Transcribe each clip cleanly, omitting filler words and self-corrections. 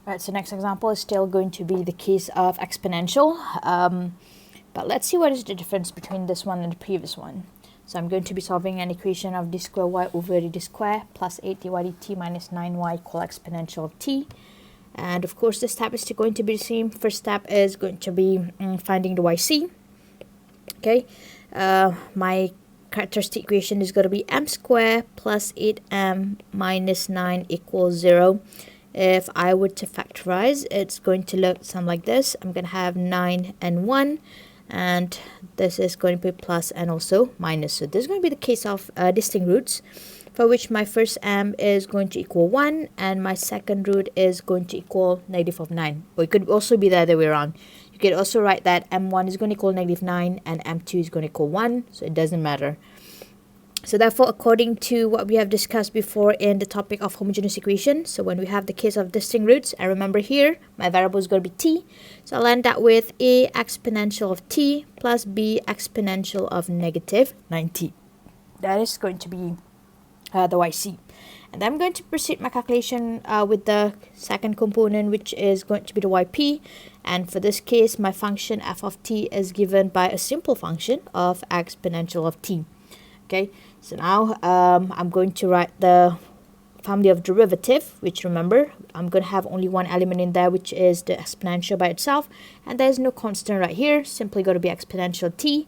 Right, so next example is still going to be the case of exponential. But let's see what is the difference between this one and the previous one. So I'm going to be solving an equation of d square y over d square plus 8 dy dt minus 9y equal exponential of t. And of course, the step is going to be the same. First step is going to be finding the yc. Okay, my characteristic equation is going to be m squared plus 8m minus 9 equals 0. If I were to factorize, it's going to look something like this. I'm going to have 9 and 1, and this is going to be plus and also minus. So this is going to be the case of distinct roots, for which my first m is going to equal 1 and my second root is going to equal negative of 9. Or it could also be the other way around. You could also write that m1 is going to equal negative 9 and m2 is going to equal 1, so it doesn't matter. So therefore, according to what we have discussed before in the topic of homogeneous equation, so when we have the case of distinct roots, and remember here, my variable is going to be t, so I'll end up with a exponential of t plus b exponential of negative 9t. That is going to be the yc. And I'm going to proceed my calculation with the second component, which is going to be the yp. And for this case, my function f of t is given by a simple function of exponential of t. Okay, so now I'm going to write the family of derivative, which remember, I'm going to have only one element in there, which is the exponential by itself. And there's no constant right here, simply going to be exponential t.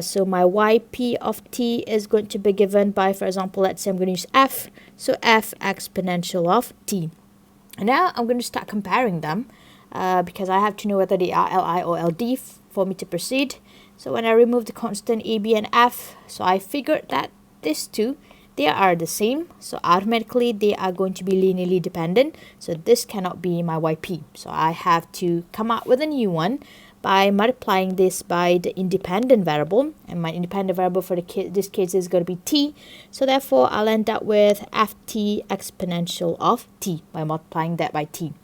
So my yp of t is going to be given by, for example, let's say I'm going to use f. So f exponential of t. And now I'm going to start comparing them because I have to know whether they are Li or Ld for me to proceed. So when I remove the constant a, b, and f, so I figured that these two, they are the same. So automatically they are going to be linearly dependent. So this cannot be my yp. So I have to come up with a new one by multiplying this by the independent variable. And my independent variable for this case is going to be t. So therefore, I'll end up with ft exponential of t by multiplying that by t.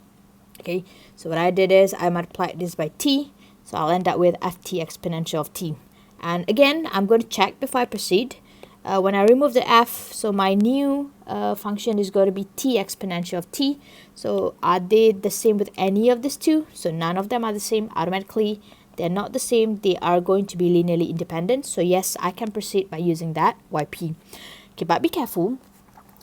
Okay, so what I did is I multiplied this by t. So I'll end up with ft exponential of t. And again, I'm going to check before I proceed. When I remove the f, so my new function is going to be t exponential of t. So are they the same with any of these two? So none of them are the same. Automatically, they're not the same. They are going to be linearly independent. So yes, I can proceed by using that yp. Okay, but be careful.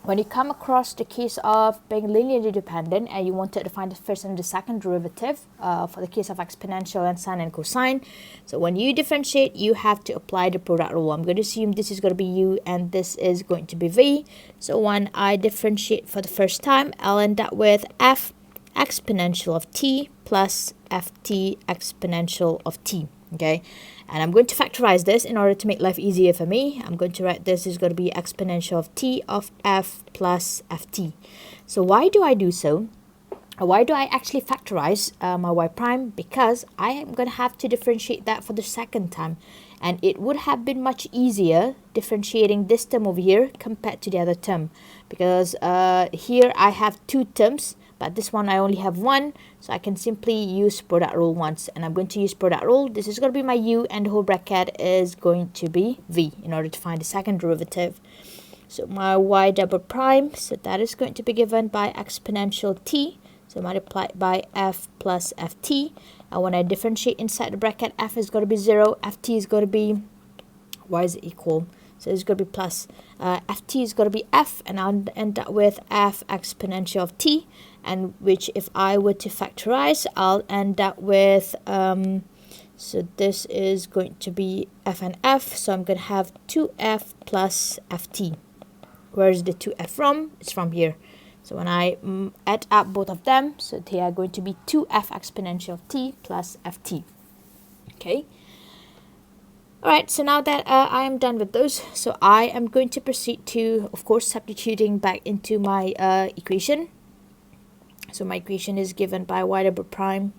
When you come across the case of being linearly dependent and you wanted to find the first and the second derivative for the case of exponential and sine and cosine, so when you differentiate, you have to apply the product rule. I'm going to assume this is going to be u and this is going to be v. So when I differentiate for the first time, I'll end up with f exponential of t plus ft exponential of t. Okay, and I'm going to factorize this in order to make life easier for me. I'm going to write this is going to be exponential of t of f plus ft. So why do I do so? Why do I actually factorize my y prime? Because I am going to have to differentiate that for the second time. And it would have been much easier differentiating this term over here compared to the other term. Because here I have two terms, but this one I only have one. So I can simply use product rule once. And I'm going to use product rule. This is going to be my u and the whole bracket is going to be v in order to find the second derivative. So my y double prime, so that is going to be given by exponential t. So multiplied by f plus ft. And when I differentiate inside the bracket, f is going to be 0, ft is going to be, y is equal. So it's going to be plus. Ft is going to be f, and I'll end up with f exponential of t. And which if I were to factorize, I'll end up with, so this is going to be f and f. So I'm going to have 2f plus ft. Where is the 2f from? It's from here. So when I add up both of them, so they are going to be 2f exponential of t plus ft. Okay. Alright, so now that I am done with those, so I am going to proceed to, of course, substituting back into my equation. So my equation is given by y double prime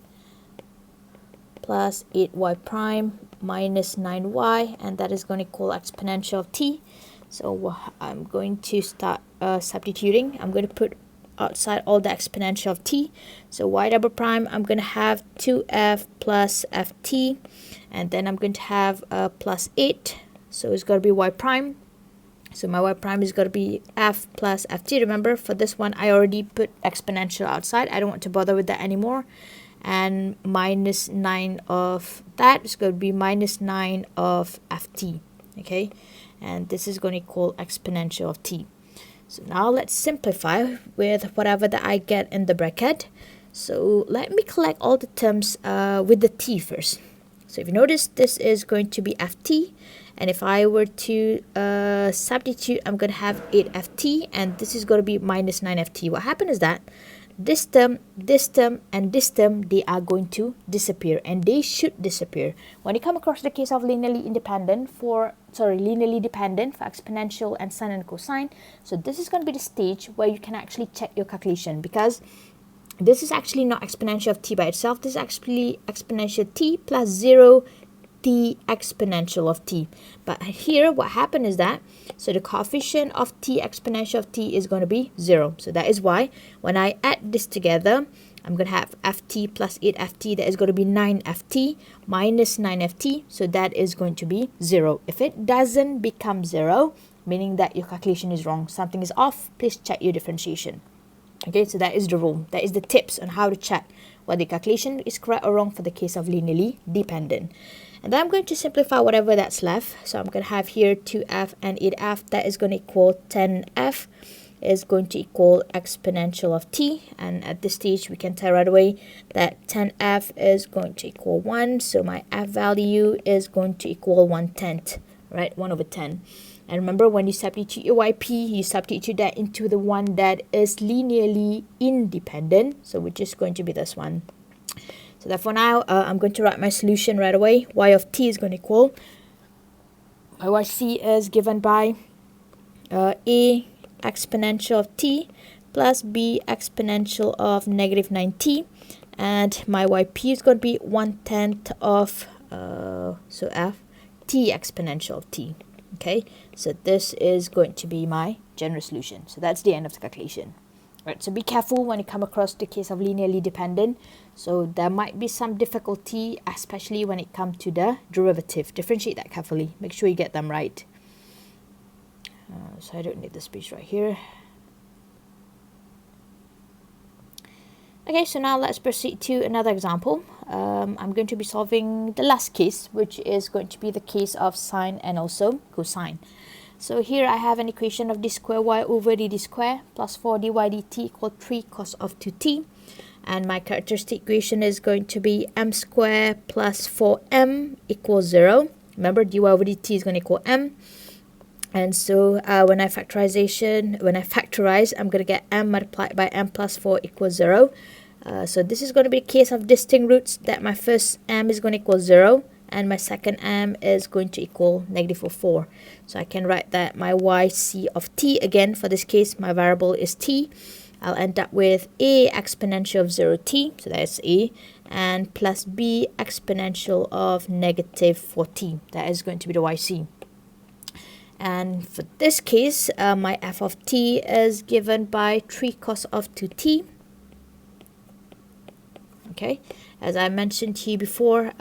plus 8y prime minus 9y, and that is going to equal exponential of t. So I'm going to start substituting. I'm going to put outside all the exponential of t. So y double prime, I'm going to have 2f plus ft, and then I'm going to have plus 8. So it's going to be y prime So my y prime is going to be f plus ft. Remember, for this one, I already put exponential outside. I don't want to bother with that anymore. And minus 9 of that is going to be minus 9 of ft. Okay, and this is going to equal exponential of t. So now let's simplify with whatever that I get in the bracket. So let me collect all the terms with the t first. So if you notice, this is going to be ft. And if I were to substitute, I'm going to have 8ft, and this is going to be minus 9ft. What happened is that this term, and this term, they are going to disappear, and they should disappear. When you come across the case of linearly dependent for exponential and sine and cosine, so this is going to be the stage where you can actually check your calculation, because this is actually not exponential of t by itself. This is actually exponential t plus 0 t exponential of t. But here what happened is that, so the coefficient of t exponential of t is going to be 0. So that is why when I add this together, I'm going to have ft plus 8ft. That is going to be 9ft minus 9ft. So that is going to be 0. If it doesn't become 0, meaning that your calculation is wrong, something is off, please check your differentiation. Okay, so that is the rule. That is the tips on how to check whether the calculation is correct or wrong for the case of linearly dependent. And then I'm going to simplify whatever that's left. So I'm going to have here 2f and 8f. That is going to equal 10f is going to equal exponential of t. And at this stage, we can tell right away that 10f is going to equal 1. So my f value is going to equal 1/10, right? 1 over 10. And remember, when you substitute your yp, you substitute that into the one that is linearly independent. So which is going to be this one. So therefore now I'm going to write my solution right away. Y of t is going to equal, my yc is given by a exponential of t plus b exponential of negative 9t. And my yp is going to be 1/10 of, so f, t exponential of t. Okay, so this is going to be my general solution. So that's the end of the calculation. Right, so be careful when you come across the case of linearly dependent. So there might be some difficulty, especially when it comes to the derivative. Differentiate that carefully. Make sure you get them right. So I don't need the space right here. Okay, so now let's proceed to another example. I'm going to be solving the last case, which is going to be the case of sine and also cosine. So here I have an equation of d square y over dd square plus 4 dy dt equal 3 cos of 2t. And my characteristic equation is going to be m square plus 4m equals 0. Remember, dy over dt is going to equal m. And so when I factorize, I'm going to get m multiplied by m plus 4 equals 0. So this is going to be a case of distinct roots, that my first m is going to equal 0. And my second m is going to equal negative 4. So I can write that my yc of t, again for this case, my variable is t. I'll end up with a exponential of 0t, so that's a, and plus b exponential of negative 4t. That is going to be the yc. And for this case, my f of t is given by 3 cos of 2t. Okay, as I mentioned to you before,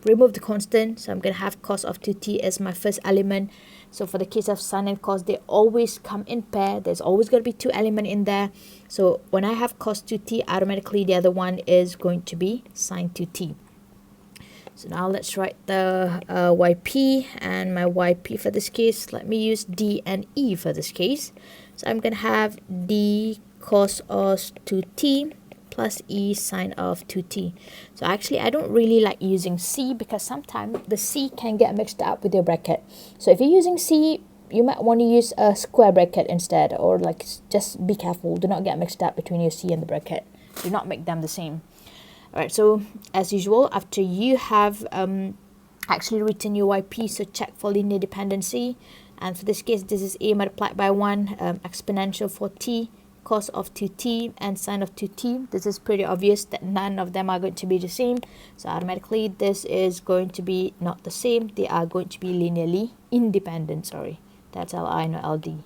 remove the constant. So I'm going to have cos of 2t as my first element. So for the case of sine and cos, they always come in pair. There's always going to be 2 elements in there. So when I have cos 2t, automatically the other one is going to be sine 2t. So now let's write the yp, and my yp for this case, let me use d and e for this case. So I'm going to have d cos of 2t plus e sine of 2t. So actually I don't really like using c, because sometimes the c can get mixed up with your bracket. So if you're using c, you might want to use a square bracket instead, or like just be careful, do not get mixed up between your c and the bracket. Do not make them the same. Alright, so as usual, after you have actually written your yp, so check for linear dependency. And for this case, this is a multiplied by 1 exponential for t, cos of 2t and sine of 2t. This is pretty obvious that none of them are going to be the same. So automatically this is going to be not the same. They are going to be linearly independent. Sorry, that's Li, not LD.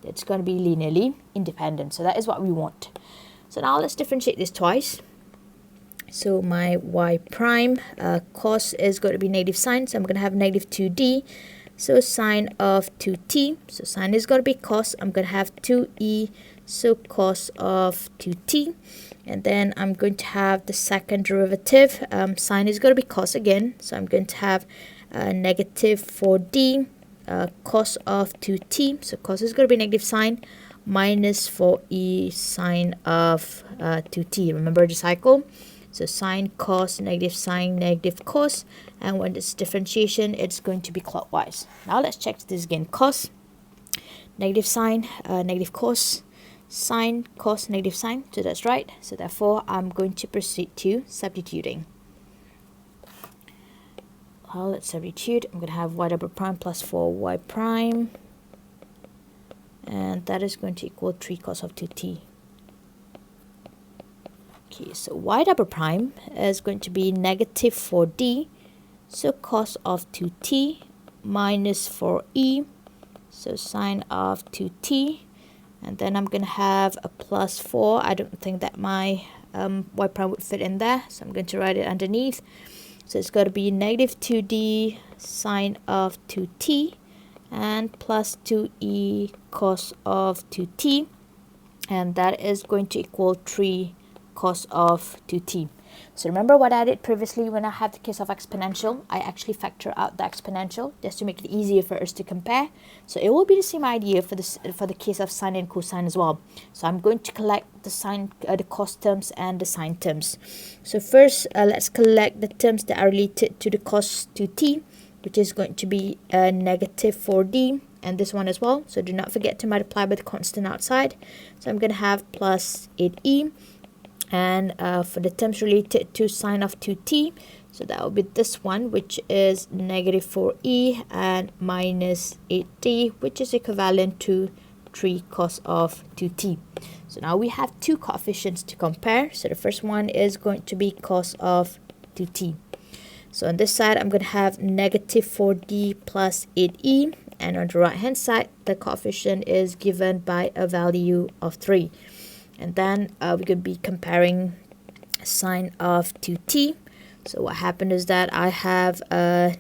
It's going to be linearly independent. So that is what we want. So now let's differentiate this twice. So my y prime cos is going to be negative sine. So I'm going to have negative 2d So sine of 2t, so sine is going to be cos. I'm going to have 2e, so cos of 2t. And then I'm going to have the second derivative. Sine is going to be cos again, so I'm going to have negative 4d cos of 2t. So cos is going to be negative sine minus 4e sine of 2t. Remember the cycle? So sine, cos, negative cos, and when it's differentiation, it's going to be clockwise. Now let's check this again. Cos, negative sine, negative cos, sine, cos, negative sine. So that's right. So therefore, I'm going to proceed to substituting. Well, let's substitute. I'm going to have y double prime plus 4y prime, and that is going to equal 3 cos of 2t. Okay, so y double prime is going to be negative 4d, so cos of 2t minus 4e, so sine of 2t, and then I'm going to have a plus 4. I don't think that my y prime would fit in there, so I'm going to write it underneath. So it's going to be negative 2d sine of 2t and plus 2e cos of 2t, and that is going to equal 3 cos of 2t. So remember what I did previously when I had the case of exponential? I actually factor out the exponential just to make it easier for us to compare. So it will be the same idea for the case of sine and cosine as well. So I'm going to collect the sine, the cos terms and the sine terms. So first, let's collect the terms that are related to the cos 2t, which is going to be negative 4d, and this one as well. So do not forget to multiply by the constant outside. So I'm going to have plus 8e. And for the terms related to sine of 2t, so that will be this one, which is negative 4e and minus 8t, which is equivalent to 3 cos of 2t. So now we have two coefficients to compare. So the first one is going to be cos of 2t. So on this side, I'm going to have negative 4d plus 8e, and on the right hand side, the coefficient is given by a value of 3. And then we're going to be comparing sine of 2t. So what happened is that I have a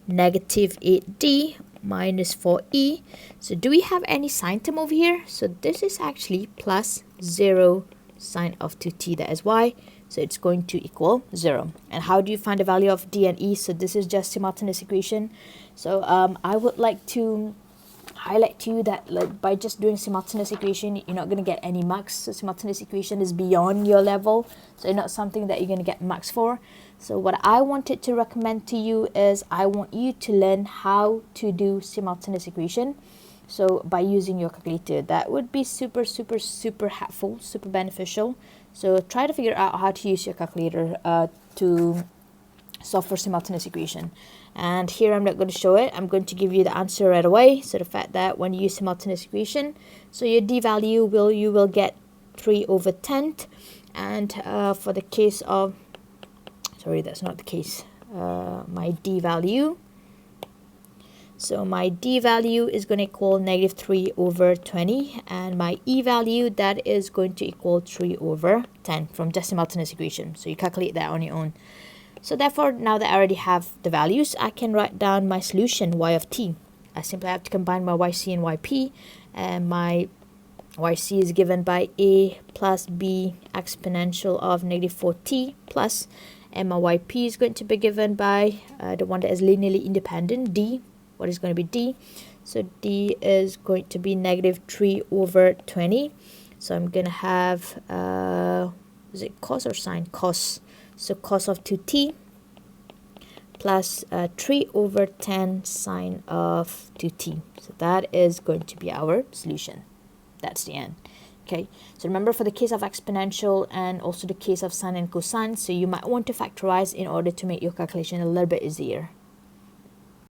negative 8d minus 4e. So do we have any sine term over here? So this is actually plus 0 sine of 2t. That is why. So it's going to equal 0. And how do you find the value of d and e? So this is just simultaneous equation. So I would like to highlight to you that by just doing simultaneous equation, you're not going to get any marks. So simultaneous equation is beyond your level, so it's not something that you're going to get marks for. So what I wanted to recommend to you is I want you to learn how to do simultaneous equation. So by using your calculator, that would be super helpful, super beneficial. So try to figure out how to use your calculator to solve for simultaneous equation. And here I'm not going to show it. I'm going to give you the answer right away. So the fact that when you use simultaneous equation, so your d value you will get 3 over 10. And for the case of, sorry, that's not the case. My d value. So my d value is going to equal negative 3 over 20. And my e value, that is going to equal 3 over 10 from just simultaneous equation. So you calculate that on your own. So therefore, now that I already have the values, I can write down my solution, y of t. I simply have to combine my yc and yp, and my yc is given by a plus b exponential of negative 4t plus, and my yp is going to be given by the one that is linearly independent, d. What is going to be d? So d is going to be negative 3 over 20. So I'm going to have, is it cos or sine? Cos. So cos of 2t plus 3 over 10 sine of 2t. So that is going to be our solution. That's the end. Okay, so remember for the case of exponential and also the case of sine and cosine, so you might want to factorize in order to make your calculation a little bit easier.